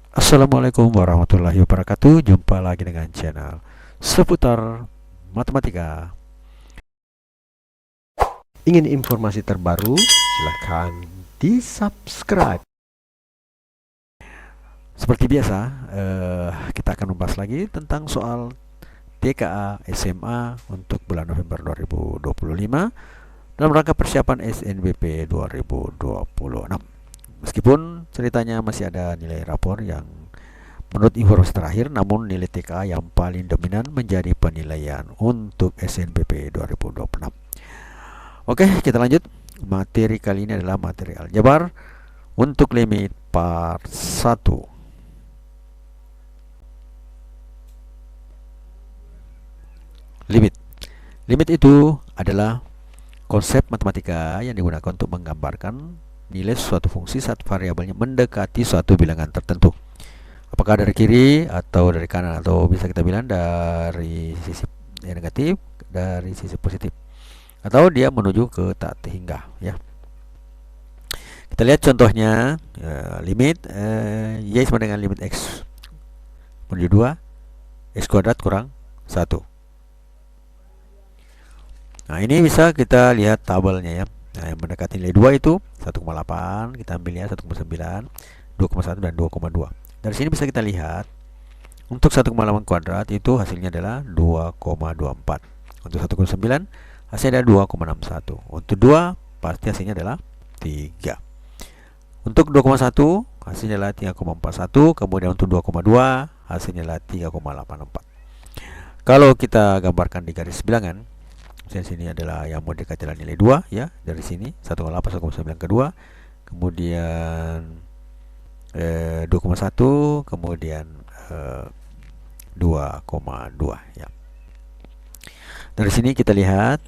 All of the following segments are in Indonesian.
Assalamualaikum warahmatullahi wabarakatuh. Jumpa lagi dengan channel seputar matematika. Ingin informasi terbaru? Silahkan di subscribe. Seperti biasa, kita akan membahas lagi tentang soal TKA SMA untuk bulan November 2025 dalam rangka persiapan SNBP 2026. Meskipun ceritanya masih ada nilai rapor yang menurut informasi terakhir, namun nilai TKA yang paling dominan menjadi penilaian untuk SNBP 2026. Oke, kita lanjut. Materi kali ini adalah materi aljabar untuk limit part 1. Limit. Limit itu adalah konsep matematika yang digunakan untuk menggambarkan nilai suatu fungsi saat variabelnya mendekati suatu bilangan tertentu. Apakah dari kiri atau dari kanan, atau bisa kita bilang dari sisi negatif, dari sisi positif, atau dia menuju ke tak terhingga, ya. Kita lihat contohnya, limit y sama dengan limit x menuju 2, x kuadrat kurang 1. Nah, ini bisa kita lihat tabelnya, ya. Nah, yang mendekati nilai 2 itu 1,8, kita ambil ya 1,9, 2,1 dan 2,2. Dari sini bisa kita lihat untuk 1,8 kuadrat itu hasilnya adalah 2,24. Untuk 1,9 hasilnya adalah 2,61. Untuk 2 pasti hasilnya adalah 3. Untuk 2,1 hasilnya adalah 3,41. Kemudian untuk 2,2 hasilnya adalah 3,84. Kalau kita gambarkan di garis bilangan, misalnya sini adalah yang mau dikatakan adalah nilai 2, ya. Dari sini 1,8, 1,9 kedua, kemudian 2,1, kemudian 2,2, ya. Dari sini kita lihat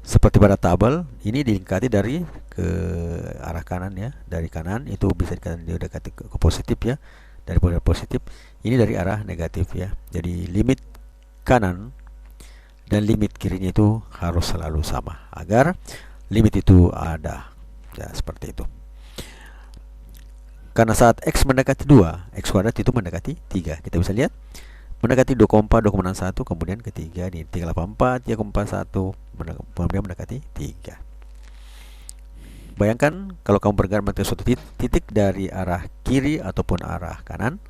seperti pada tabel ini dilingkari dari ke arah kanan, ya. Dari kanan itu bisa didekati ke positif, ya. Dari positif ini dari arah negatif, ya. Jadi limit kanan dan limit kirinya itu harus selalu sama agar limit itu ada, ya, seperti itu. Karena saat x mendekati 2, x kuadrat itu mendekati 3. Kita bisa lihat mendekati 2,4, 2,61, kemudian ketiga di 3,84, 3,41, kemudian mendekati 3. Bayangkan kalau kamu bergerak ke suatu titik dari arah kiri ataupun arah kanan.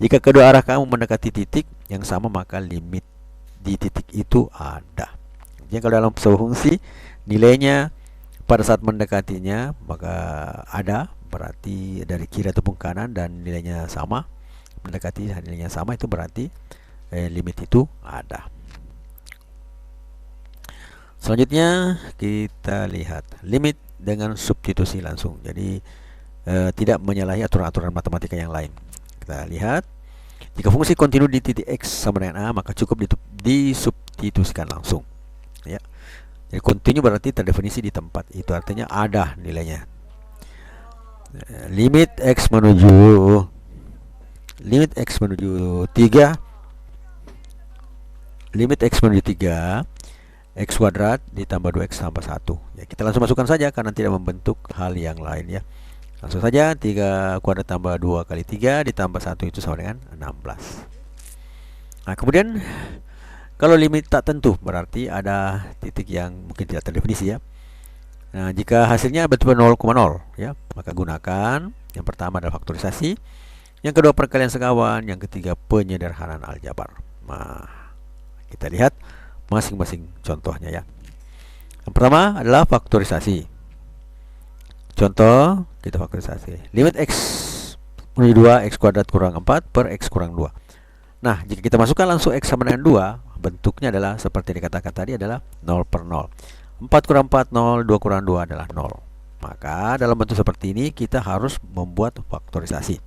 Jika kedua arah kamu mendekati titik yang sama, maka limit di titik itu ada. Jadi kalau dalam sebuah fungsi nilainya pada saat mendekatinya maka ada, berarti dari kiri ataupun kanan dan nilainya sama, mendekati nilainya sama, itu berarti limit itu ada. Selanjutnya kita lihat limit dengan substitusi langsung. Jadi tidak menyalahi aturan-aturan matematika yang lain. Kita lihat jika fungsi kontinu di titik x sama dengan a, maka cukup disubstitusikan langsung, ya. Jadi kontinu berarti terdefinisi di tempat itu, artinya ada nilainya. Limit x menuju 3, limit x menuju 3, x kuadrat ditambah 2x tambah 1. Ya, kita langsung masukkan saja karena tidak membentuk hal yang lain, ya. Langsung saja 3 kuadrat tambah 2 kali 3 ditambah 1 itu sama dengan 16. Nah, kemudian kalau limit tak tentu berarti ada titik yang mungkin tidak terdefinisi, ya. Nah, jika hasilnya betul 0,0, ya, maka gunakan yang pertama adalah faktorisasi, yang kedua perkalian sekawan, yang ketiga penyederhanaan aljabar. Nah, kita lihat masing-masing contohnya, ya. Yang pertama adalah faktorisasi. Contoh kita faktorisasi. Limit x menuju 2, x kuadrat kurang 4 per x kurang 2. Nah, jika kita masukkan langsung x sama dengan 2, bentuknya adalah seperti dikatakan tadi, adalah 0 per 0. 4 kurang 4, 0, 2 kurang 2 adalah 0. Maka dalam bentuk seperti ini kita harus membuat faktorisasi.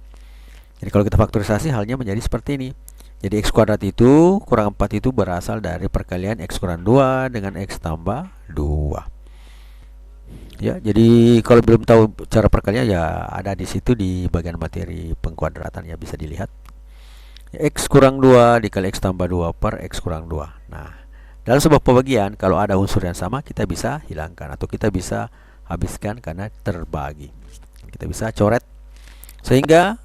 Jadi kalau kita faktorisasi halnya menjadi seperti ini. Jadi x kuadrat itu kurang 4 itu berasal dari perkalian x kurang 2 dengan x tambah 2. Ya, jadi kalau belum tahu cara perkalian, ya ada di situ di bagian materi pengkuadratan, ya, bisa dilihat. X kurang 2 dikali X tambah 2 per X kurang 2. Nah, dalam sebuah pembagian kalau ada unsur yang sama, kita bisa hilangkan atau kita bisa habiskan karena terbagi. Kita bisa coret Sehingga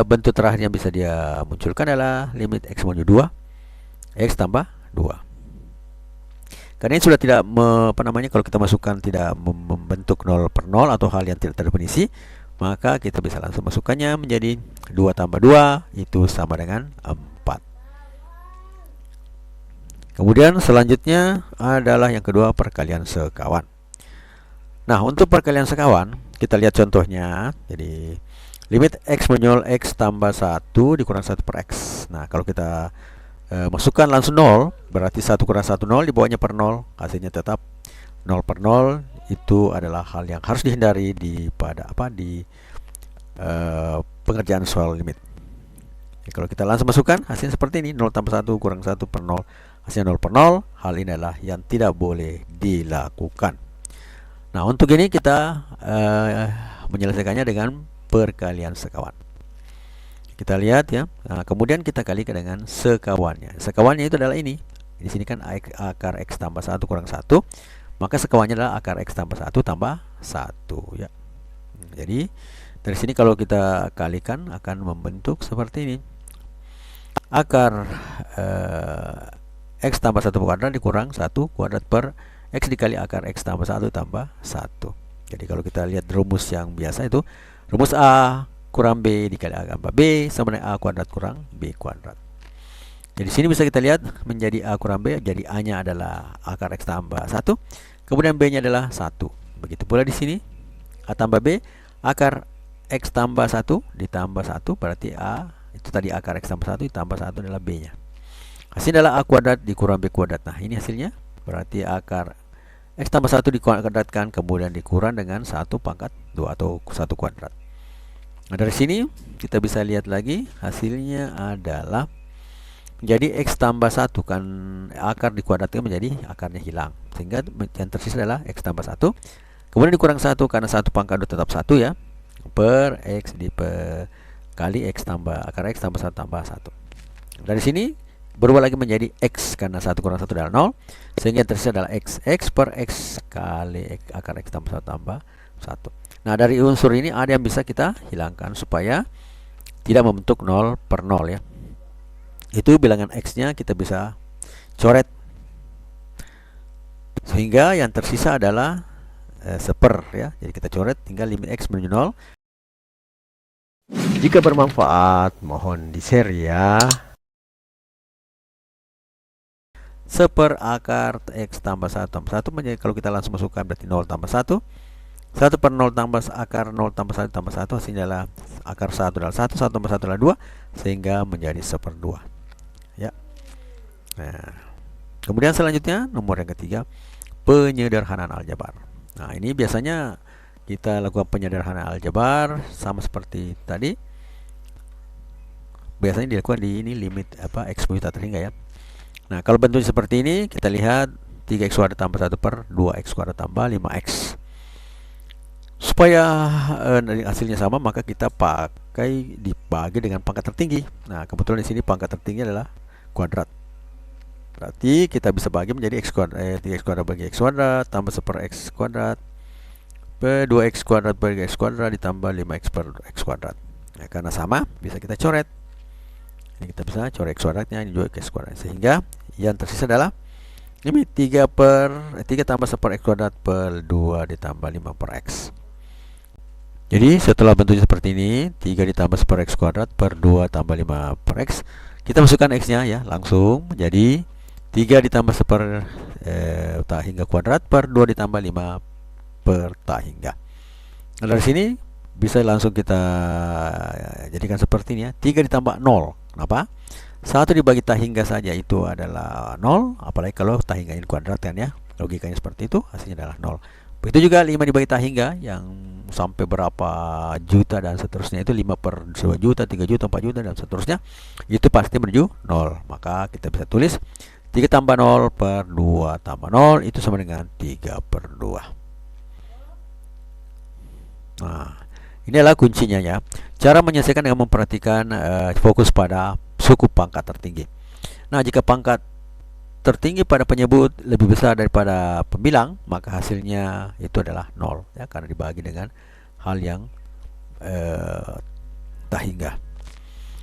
bentuk terakhir yang bisa dia munculkan adalah limit x menuju 2 x tambah 2. Karena ini sudah tidak kalau kita masukkan tidak membentuk 0 per 0 atau hal yang tidak terdefinisi, maka kita bisa langsung masukkannya menjadi 2 tambah 2 itu sama dengan 4. Kemudian selanjutnya adalah yang kedua, perkalian sekawan. Nah, untuk perkalian sekawan kita lihat contohnya. Jadi limit x menyol x tambah 1 dikurang 1 per x. Nah, kalau kita masukkan langsung 0, berarti 1 kurang 1 0, dibawanya per 0, hasilnya tetap 0 per 0. Itu adalah hal yang harus dihindari di pengerjaan soal limit. Jadi, kalau kita langsung masukkan hasilnya seperti ini, 0 tambah 1 kurang 1 per 0, hasilnya 0 per 0. Hal ini adalah yang tidak boleh dilakukan. Nah, untuk ini kita menyelesaikannya dengan perkalian sekawan. Kita lihat ya. Nah, kemudian kita kalikan dengan sekawannya. Sekawannya itu adalah ini. Di sini kan akar x tambah 1 kurang 1. Maka sekawannya adalah akar x tambah 1 tambah 1 ya. Jadi dari sini kalau kita kalikan akan membentuk seperti ini. Akar x tambah 1 kuadrat dikurang 1 kuadrat per x dikali akar x tambah 1 tambah 1. Jadi kalau kita lihat rumus yang biasa itu rumus A kurang B dikali A tambah B sama dengan A kuadrat kurang B kuadrat. Jadi sini bisa kita lihat menjadi A kurang B, jadi A-nya adalah akar x tambah 1, kemudian B-nya adalah 1. Begitu pula di sini A tambah B, akar x tambah 1 ditambah 1, berarti A itu tadi akar x tambah 1 ditambah 1 adalah B-nya. Hasilnya adalah A kuadrat dikurang B kuadrat. Nah, ini hasilnya berarti akar x tambah 1 dikuadratkan kemudian dikurang dengan 1 pangkat 2 atau 1 kuadrat. Nah, dari sini kita bisa lihat lagi hasilnya adalah menjadi x tambah 1, kan akar dikuadratkan menjadi akarnya hilang, sehingga yang tersisa adalah x tambah 1 kemudian dikurang 1 karena 1 pangkat 2 tetap 1 ya, per x kali x tambah akar x tambah 1 tambah 1. Dari sini berubah lagi menjadi x karena 1 kurang 1 adalah 0, sehingga yang tersisa adalah x per x kali akar x tambah 1 tambah 1. Nah, dari unsur ini ada yang bisa kita hilangkan supaya tidak membentuk 0 per 0 ya. Itu bilangan x-nya kita bisa coret, sehingga yang tersisa adalah seper ya. Jadi kita coret tinggal limit x menuju 0. Jika bermanfaat mohon di-share ya. Seper akar x tambah 1 tambah 1 menjadi, kalau kita langsung masukkan berarti 0 tambah 1. 1 per 0 tambah akar 0 tambah 1 tambah 1, hasilnya adalah akar 1 adalah 1, 1 tambah 1 adalah 2, sehingga menjadi 1/2 ya. Nah, kemudian selanjutnya nomor yang ketiga, penyederhanaan aljabar. Nah, ini biasanya kita lakukan penyederhanaan aljabar sama seperti tadi. Biasanya dilakukan di ini limit x menuju tak terhingga ya. Nah, kalau bentuknya seperti ini, kita lihat 3x kuadrat tambah 1 per 2x kuadrat tambah 5x. Supaya hasilnya sama, maka kita pakai dibagi dengan pangkat tertinggi. Nah, kebetulan di sini pangkat tertinggi adalah kuadrat. Berarti kita bisa bagi menjadi x kuadrat 3x kuadrat bagi x kuadrat tambah 1 per x kuadrat per 2x kuadrat bagi x kuadrat ditambah 5x per x kuadrat. Nah, karena sama, bisa kita coret. Ini kita bisa coret x kuadratnya, ini juga x kuadrat, sehingga yang tersisa adalah limit 3 tambah 1 per x kuadrat per 2 ditambah 5 per x. Jadi setelah bentuknya seperti ini, 3 ditambah 1 per x kuadrat per 2 tambah 5 per x, kita masukkan x-nya ya, langsung menjadi 3 ditambah 1 per tak hingga kuadrat per 2 ditambah 5 per tak hingga. Nah, dari sini bisa langsung kita jadikan seperti ini ya, 3 ditambah 0. Kenapa? 1 dibagi tak hingga saja itu adalah 0, apalagi kalau tak hingga ini kuadrat kan ya. Logikanya seperti itu, hasilnya adalah 0. Begitu juga 5 dibagi tak hingga yang sampai berapa juta dan seterusnya, itu 5 per 2 juta, 3 juta, 4 juta dan seterusnya, itu pasti menuju 0. Maka kita bisa tulis 3 tambah 0 per 2 tambah 0 itu sama dengan 3/2. Nah, ini adalah kuncinya ya. Cara menyelesaikan dengan memperhatikan fokus pada suku pangkat tertinggi. Nah, jika pangkat tertinggi pada penyebut lebih besar daripada pembilang, maka hasilnya itu adalah 0 ya, karena dibagi dengan hal yang tak hingga.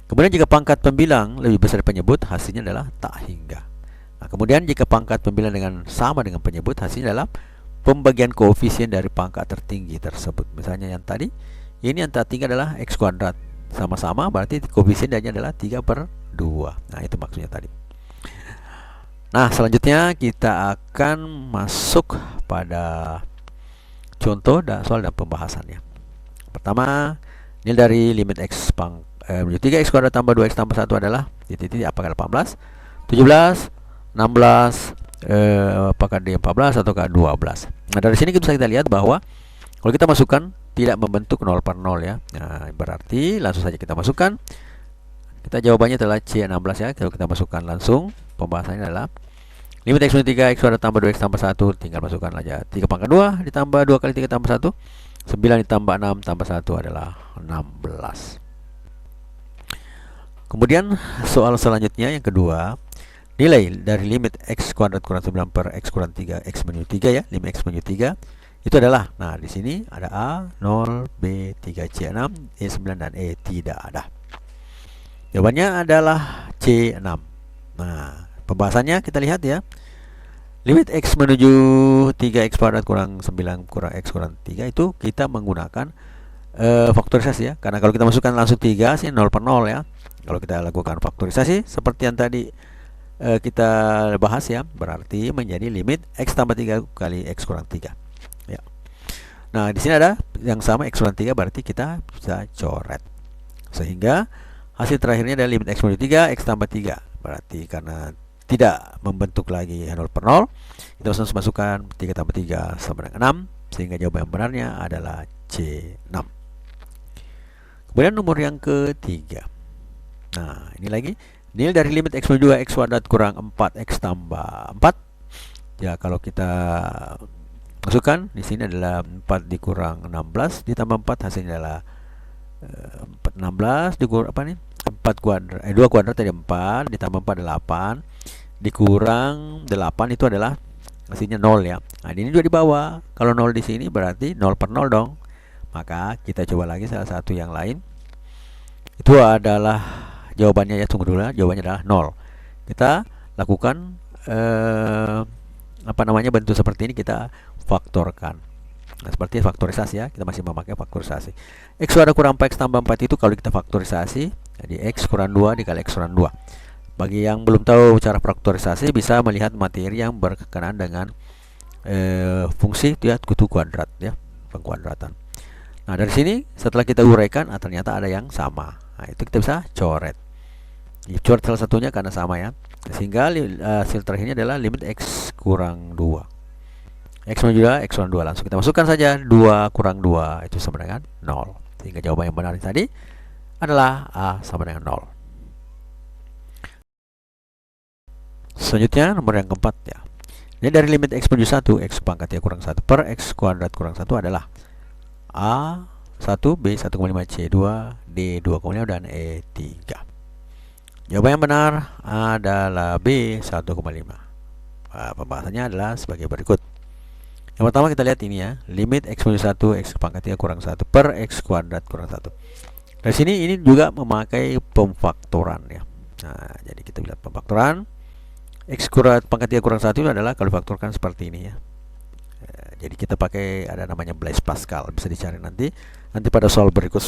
Kemudian jika pangkat pembilang lebih besar dari penyebut, hasilnya adalah tak hingga. Nah, kemudian jika pangkat pembilang sama dengan penyebut, hasilnya adalah pembagian koefisien dari pangkat tertinggi tersebut. Misalnya yang tadi, ini yang tertinggi adalah X kuadrat. Sama-sama berarti koefisiennya adalah 3/2. Nah, itu maksudnya tadi. Nah, selanjutnya kita akan masuk pada contoh dan soal dan pembahasannya. Pertama, nilai dari limit X menuju 3X kuadrat tambah 2X tambah 1 adalah titik-titik apakah 18, 17, 16, apakah di 14 ataukah 12. Nah, dari sini bisa kita lihat bahwa kalau kita masukkan tidak membentuk 0 per 0 ya. Nah, berarti langsung saja kita masukkan. Kita jawabannya adalah C16 ya. Kalau kita masukkan langsung, pembahasannya adalah limit X menuju 3X kuadrat tambah 2X tambah 1, tinggal masukkan aja 3 pangkat 2 ditambah 2 kali 3 tambah 1, 9 ditambah 6 tambah 1 adalah 16. Kemudian soal selanjutnya yang kedua, nilai dari limit X kuadrat kurang 9 per X kurang 3 X menuju 3 ya, limit X menuju 3 itu adalah, nah di sini ada A 0, B 3, C 6, E 9 dan E tidak ada. Jawabannya adalah C6. Nah, pembahasannya kita lihat ya. Limit X menuju 3X kuadrat kurang 9 kurang X kurang 3 itu kita menggunakan faktorisasi ya. Karena kalau kita masukkan langsung 3 sih 0 per 0 ya. Kalau kita lakukan faktorisasi seperti yang tadi kita bahas ya, berarti menjadi limit X tambah 3 kali X kurang 3 ya. Nah, di sini ada yang sama X kurang 3, berarti kita bisa coret. Sehingga hasil terakhirnya adalah limit X menuju 3 X tambah 3. Berarti karena tidak membentuk lagi 0 per 0, kita langsung masukkan 3 tambah 3 sama dengan 6, sehingga jawaban yang benarnya adalah C6. Kemudian nomor yang ketiga. Nah, ini lagi nilai dari limit X menuju 2X kuadrat kurang 4X tambah 4. Ya, kalau kita masukkan di sini adalah 4 dikurang 16 ditambah 4, hasilnya adalah 16 dikurang apa nih? 4 kuadrat 2 kuadrat tadi 4 ditambah 4 8 dikurang 8 itu adalah hasilnya 0 ya. Nah, ini juga di bawah. Kalau 0 di sini berarti 0 per 0 dong. Maka kita coba lagi salah satu yang lain. Itu adalah jawabannya ya, tunggu dulu ya. Jawabannya adalah 0. Kita lakukan bentuk seperti ini, kita faktorkan. Nah, seperti faktorisasi ya, kita masih memakai faktorisasi. X kuadrat kurang 4X tambah 4 itu kalau kita faktorisasi, jadi X kurang 2 dikali X kurang 2. Bagi yang belum tahu cara faktorisasi, bisa melihat materi yang berkenaan dengan fungsi ya, kutu kuadrat ya, pengkuadratan. Nah, dari sini setelah kita uraikan, ternyata ada yang sama. Nah, itu kita bisa coret. Coret salah satunya karena sama ya. Sehingga hasil terakhirnya adalah limit X kurang 2. X menuju 2, X kurang 2. Langsung kita masukkan saja 2 kurang 2 itu sama dengan 0. Sehingga jawaban yang benar tadi adalah A sama dengan 0. Selanjutnya nomor yang keempat ya. Ini dari limit X menuju 1, X pangkat ya kurang 1 per X kuadrat kurang 1 adalah A 1, B 1,5, C 2, D 2,5 dan E 3. Jawaban yang benar adalah B 1,5. Pembahasannya adalah sebagai berikut. Yang pertama kita lihat ini ya, limit X menuju 1, X pangkat 3 kurang 1 per X kuadrat kurang 1. Dari sini ini juga memakai pemfaktoran ya. Nah, jadi kita lihat pemfaktoran. X kuadrat pangkat 3 kurang 1 itu adalah kalau difaktorkan seperti ini ya. Jadi kita pakai ada namanya Blaise Pascal, bisa dicari nanti pada soal berikut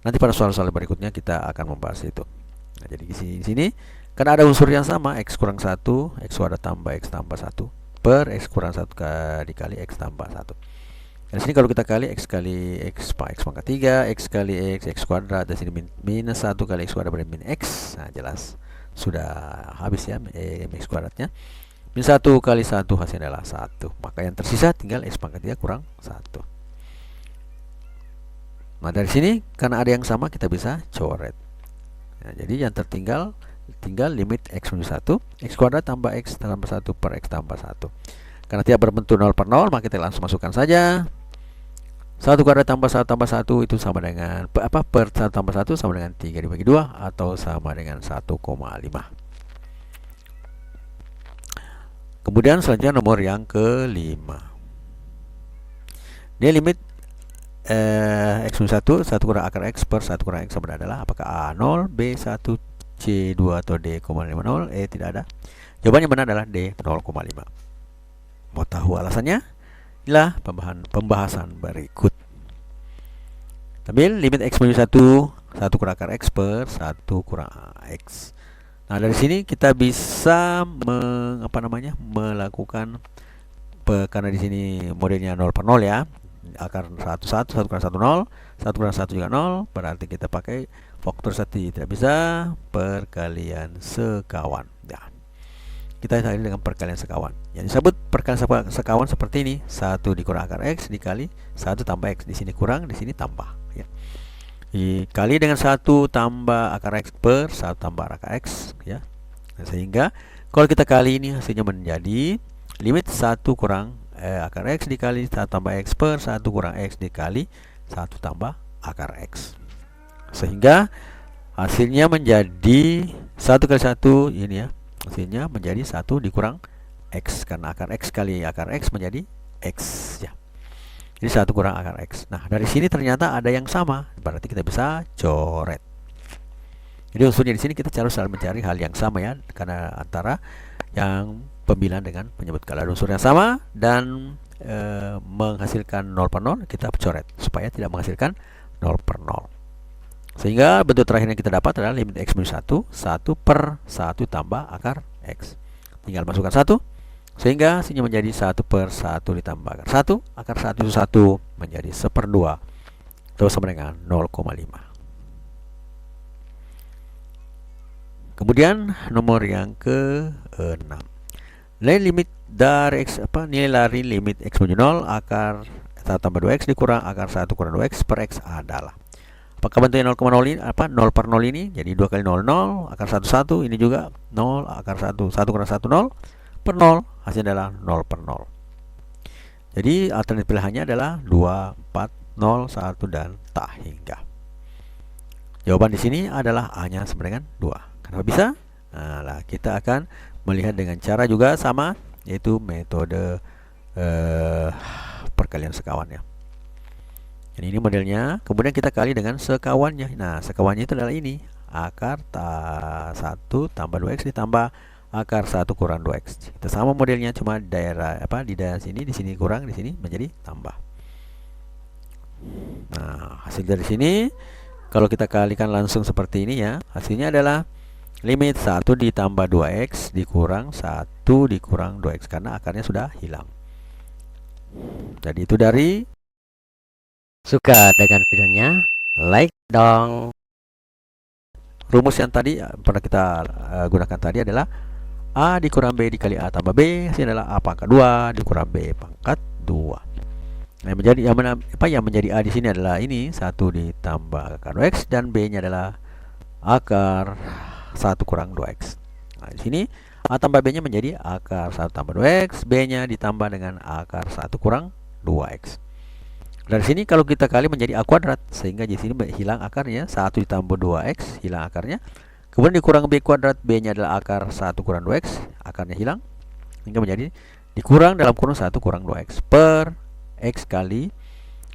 nanti pada soal-soal berikutnya kita akan membahas itu. Nah, jadi di sini karena ada unsur yang sama, X kurang 1 X kuadrat tambah X tambah 1 per X kurang 1 dikali X tambah 1. Di sini kalau kita kali X kali X pangkat 3 X kali X kuadrat, di sini minus 1 kali X kuadrat berarti min X. Nah, jelas sudah habis ya X kuadratnya. Min 1 kali 1 hasilnya adalah 1. Maka yang tersisa tinggal X pangkat 3 kurang 1. Nah, dari sini karena ada yang sama kita bisa coret. Nah, jadi yang tertinggal tinggal limit X menuju 1, X kuadrat tambah X tambah 1 per X tambah 1. Karena tidak berbentuk 0 per 0, maka kita langsung masukkan saja 1 kuadrat tambah 1 tambah 1 itu sama dengan per 1 tambah 1 sama dengan 3 dibagi 2 atau sama dengan 1,5. Kemudian selanjutnya nomor yang kelima. Ini limit X minus 1, 1 kurang akar X per 1 kurang X sama adalah apakah A 0, B 1, C 2 atau D, 0,50? Tidak ada. Jawabannya benar adalah D 0,5. Mau tahu alasannya? Inilah pembahasan berikut. Ambil limit X minus 1, 1 kurang akar X per 1 kurang X. Nah, dari sini kita bisa melakukan karena di sini modelnya 0 per 0 ya. Akar 1 1, 1 kurang 1 0, 1 kurang 1 juga 0, berarti kita pakai faktor 1 tidak bisa, perkalian sekawan. Ya. Kita cari dengan perkalian sekawan. Yang disebut perkalian sekawan seperti ini, 1 dikurang akar X dikali 1 tambah X. Di sini kurang, di sini tambah ya. Dikali dengan 1 tambah akar X per 1 tambah akar X ya. Nah, sehingga kalau kita kali ini hasilnya menjadi limit 1 kurang akar X dikali 1 tambah X per 1 kurang X dikali 1 tambah akar X. Sehingga hasilnya menjadi 1 kali 1 ini ya. Hasilnya menjadi 1 dikurang X, karena akar X kali akar X menjadi X ya. Jadi 1 kurang akar X. Nah, dari sini ternyata ada yang sama, berarti kita bisa coret. Jadi unsurnya di sini kita harus selalu mencari hal yang sama ya, karena antara yang pembilan dengan penyebut. Kalau ada unsur yang sama dan menghasilkan 0 per 0, kita coret supaya tidak menghasilkan 0 per 0. Sehingga bentuk terakhir yang kita dapat adalah limit X minus 1, 1 per 1 tambah akar X. Tinggal masukkan 1, sehingga hasilnya menjadi 1 per 1 ditambah akar 1. Akar 1 itu 1 menjadi 1/2, atau sama dengan 0,5. Kemudian nomor yang ke-6. Nilai limit dari X nilai lari limit X menuju 0 akar 1 tambah 2X dikurang akar 1 kurang 2X per X adalah. Apakah bentuknya 0,0 ini 0 per 0 ini? Jadi 2 kali 0 0, akar 1 1, ini juga 0, akar 1 1 kurang 1 0 per 0, hasilnya adalah 0 per 0. Jadi alternatif pilihannya adalah 2, 4, 0, 1 dan tak hingga. Jawaban di sini adalah A-nya sama dengan 2. Kenapa bisa? Nah, kita akan melihat dengan cara juga sama, yaitu metode perkalian sekawannya. Jadi ini modelnya, kemudian kita kali dengan sekawannya. Nah, sekawannya itu adalah ini, akar 1 tambah 2X ditambah akar 1 kurang 2X. Kita sama modelnya, cuma daerah di daerah sini, di sini kurang, di sini menjadi tambah. Nah, hasil dari sini kalau kita kalikan langsung seperti ini ya, hasilnya adalah limit 1 ditambah 2X dikurang 1 dikurang 2X, karena akarnya sudah hilang. Jadi itu dari. Suka dengan videonya, like dong. Rumus yang tadi pernah kita gunakan tadi adalah A dikurang B dikali A tambah B, hasilnya adalah A pangkat 2 dikurang B pangkat 2. Nah, yang menjadi A di sini adalah ini 1 ditambah akar X, dan B-nya adalah akar 1 kurang 2X. Nah, di sini A tambah B-nya menjadi akar 1 tambah 2X, B-nya ditambah dengan akar 1 kurang 2X. Dari sini kalau kita kali menjadi A kuadrat, sehingga di sini hilang akarnya, 1 ditambah 2X hilang akarnya. Kemudian dikurang B kuadrat, B-nya adalah akar 1 kurang 2X, akarnya hilang, hingga menjadi dikurang dalam kurung 1 kurang 2X per X kali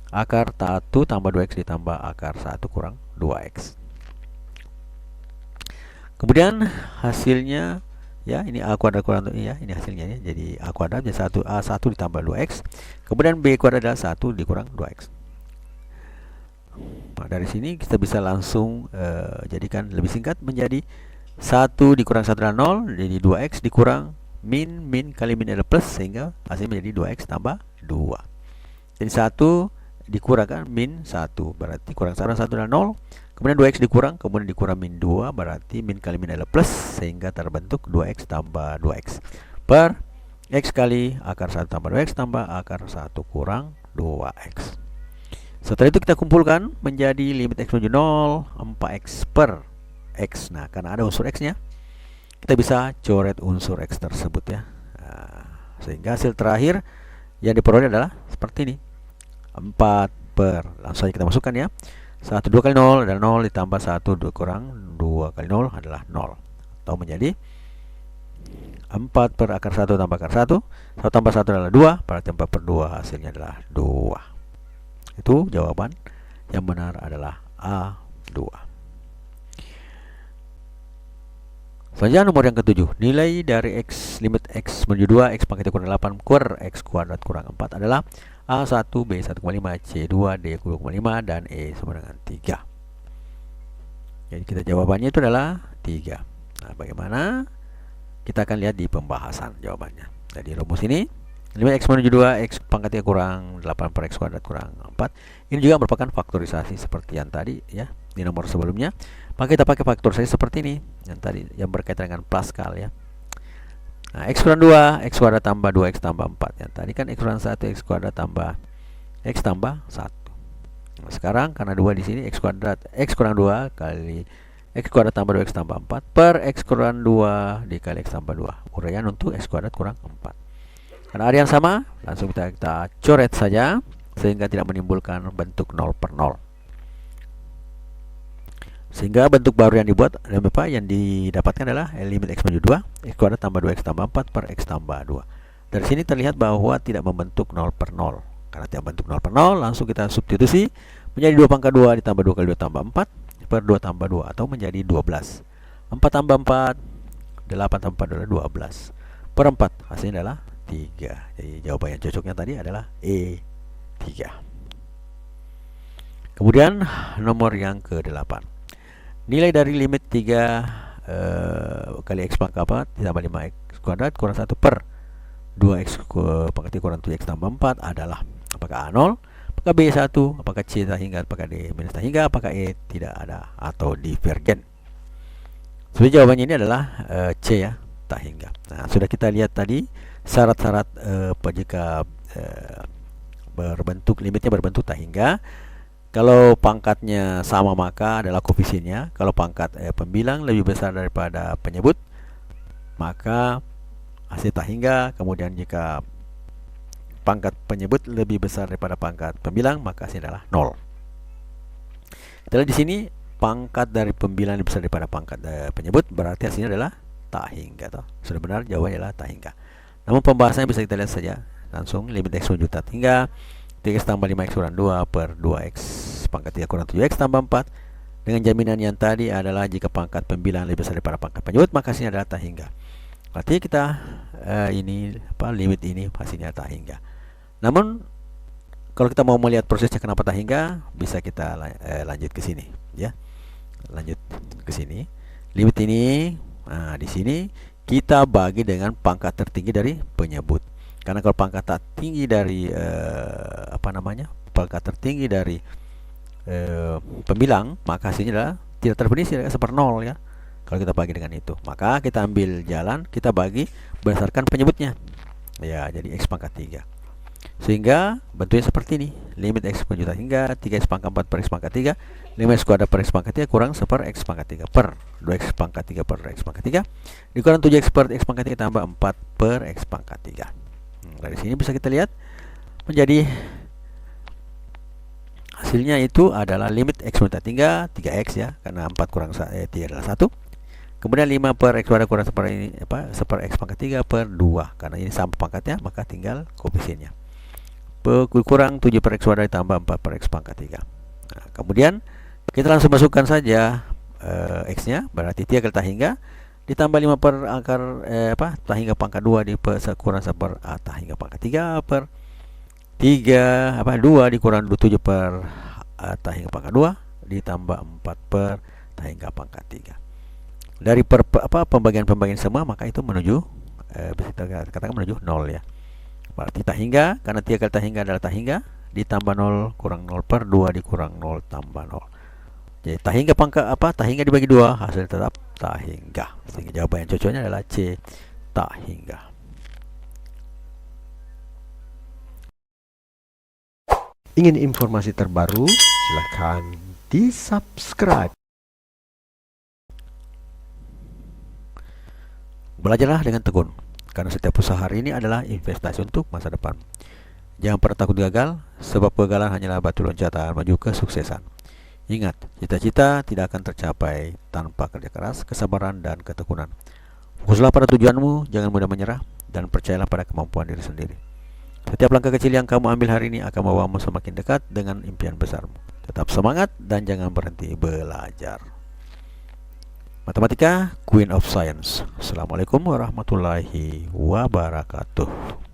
akar 1 tambah 2X ditambah akar 1 kurang 2X. Kemudian hasilnya ya, ini A kuadrat kurang ya, ini hasilnya ya. Jadi A kuadrat jadi 1 ditambah 2X. Kemudian B kuadrat adalah 1 dikurang 2X. Nah, dari sini kita bisa langsung jadikan lebih singkat menjadi 1 dikurang 1 adalah 0, jadi 2X dikurang min kali min adalah plus, sehingga hasilnya menjadi 2X tambah 2. Jadi 1 dikurangkan min 1, berarti kurang 1 adalah 0. Kemudian 2X dikurang, kemudian dikurang min 2, berarti min kali min adalah plus, sehingga terbentuk 2X tambah 2X per X kali akar 1 tambah 2X tambah akar 1 kurang 2X. Setelah itu kita kumpulkan menjadi limit X menuju 0, 4X per X. Nah, karena ada unsur X-nya, kita bisa coret unsur X tersebut ya. Nah, sehingga hasil terakhir yang diperoleh adalah seperti ini, 4 per, langsung saja kita masukkan ya. 1 2 kali 0 adalah 0, ditambah 1 2 kurang 2 kali 0 adalah 0, atau menjadi 4 per akar 1 tambah akar 1. 1 tambah 1 adalah 2, berarti 4 per 2 hasilnya adalah 2. Itu jawaban yang benar adalah A2. Selanjutnya nomor yang ketujuh, nilai dari x limit x menuju 2 x pangkat kurang 8 per x kuadrat kurang 4 adalah A1, B 1,5, C2, D 2,5 dan E sama dengan 3. Jadi kita jawabannya itu adalah 3. Nah, bagaimana? Kita akan lihat di pembahasan jawabannya. Jadi rumus ini, limit x menuju 2 x pangkat 3 kurang 8 per x kuadrat kurang 4. Ini juga merupakan faktorisasi seperti yang tadi ya, di nomor sebelumnya. Maka kita pakai faktorisasi seperti ini yang tadi, yang berkaitan dengan Pascal ya. Nah, x kurang 2 x kuadrat tambah 2x tambah 4. Yang tadi kan x kurang 1 x kuadrat tambah x tambah 1. Nah, sekarang karena 2 di sini, x kuadrat x kurang 2 kali x kuadrat tambah 2x tambah 4 per x kurang 2 dikali x tambah 2. Uraian untuk x kuadrat kurang 4. Karena ada yang sama, langsung kita coret saja sehingga tidak menimbulkan bentuk 0 per 0. Sehingga bentuk baru yang dibuat yang didapatkan adalah limit x menuju 2 x kuadrat tambah 2x tambah 4 per x tambah 2. Dari sini terlihat bahwa tidak membentuk 0 per 0. Karena tidak membentuk 0 per 0, langsung kita substitusi menjadi 2 pangkat 2 ditambah 2 kali 2 tambah 4 per 2 tambah 2 atau menjadi 12. 4 tambah 4, 8 tambah 4 adalah 12 per 4, hasilnya adalah 3. Jadi jawaban yang cocoknya tadi adalah E3. Kemudian nomor yang ke-8, nilai dari limit 3 kali x pangkat 4 ditambah 5x kuadrat kurang 1 per 2x pangkat 3 kurang 7x tambah 4 adalah apakah A0, apakah B1, apakah C tak hingga, apakah D minus tak hingga, apakah E tidak ada atau divergen. Sebenarnya jawabannya ini adalah C ya, tak hingga. Nah, sudah kita lihat tadi syarat-syarat jika limitnya berbentuk tak hingga. Kalau pangkatnya sama maka adalah koefisiennya. Kalau pangkat pembilang lebih besar daripada penyebut, maka hasil tak hingga. Kemudian jika pangkat penyebut lebih besar daripada pangkat pembilang, maka hasilnya adalah 0. Kita lihat di sini pangkat dari pembilang lebih besar daripada pangkat penyebut, berarti hasilnya adalah tak hingga. Sudah benar, jawabannya adalah tak hingga. Namun pembahasannya bisa kita lihat saja langsung. Limit x menuju tak hingga 3x tambah 5x kurang 2 per 2x pangkat 3 kurang 7x tambah 4. Dengan jaminan yang tadi adalah jika pangkat pembilang lebih besar daripada pangkat penyebut, maka hasilnya adalah tak hingga. Artinya kita limit ini hasilnya tak hingga. Namun kalau kita mau melihat prosesnya kenapa tak hingga, bisa kita lanjut ke sini ya. Lanjut ke sini. Limit ini, nah di sini kita bagi dengan pangkat tertinggi dari penyebut. Karena kalau pangkat tak tinggi dari pangkat tertinggi dari pembilang, maka hasilnya adalah tidak terdefinisi seperti 0 ya. Kalau kita bagi dengan itu, maka kita ambil jalan, kita bagi berdasarkan penyebutnya. Ya, jadi x pangkat 3. Sehingga bentuknya seperti ini. Limit x menuju tak hingga 3x pangkat 4 per x pangkat 3, 5x kuadrat per x pangkat 3 kurang 1 per x pangkat 3 per 2x pangkat 3 per x pangkat 3 dikurang 7x per x pangkat 3 tambah 4 per x pangkat 3. Dari sini bisa kita lihat menjadi hasilnya itu adalah limit x menuju tak hingga 3x ya, karena 4 kurang 3 adalah 1. Kemudian 5 per x kuadrat kurang 1 per x pangkat 3 per 2, karena ini sama pangkatnya maka tinggal koefisiennya. Kurang 7 per x kuadrat ditambah 4 per x pangkat 3. Nah, kemudian kita langsung masukkan saja x-nya, berarti 3 kali tak hingga ditambah 5 per akar tak hingga pangkat 2 kurang 1 per tak hingga pangkat 3 per 2 dikurang 7 per tak hingga pangkat 2 ditambah 4 per tak hingga pangkat 3. Dari pembagian-pembagian semua, maka itu menuju bisa kita katakan menuju 0 ya. Berarti tak hingga, karena 3 kali tak hingga adalah tak hingga, ditambah 0 kurang 0 per 2 dikurang 0 tambah 0. Jadi tak hingga tak hingga dibagi 2, hasil tetap tak hingga. Sehingga jawaban yang cocoknya adalah C, tak hingga. Ingin informasi terbaru? Silakan di-subscribe. Belajarlah dengan tekun, karena setiap usaha hari ini adalah investasi untuk masa depan. Jangan pernah takut gagal, sebab kegagalan hanyalah batu loncatan menuju kesuksesan. Ingat, cita-cita tidak akan tercapai tanpa kerja keras, kesabaran, dan ketekunan. Fokuslah pada tujuanmu, jangan mudah menyerah, dan percayalah pada kemampuan diri sendiri. Setiap langkah kecil yang kamu ambil hari ini akan membawamu semakin dekat dengan impian besarmu. Tetap semangat dan jangan berhenti belajar. Matematika, Queen of Science. Assalamualaikum warahmatullahi wabarakatuh.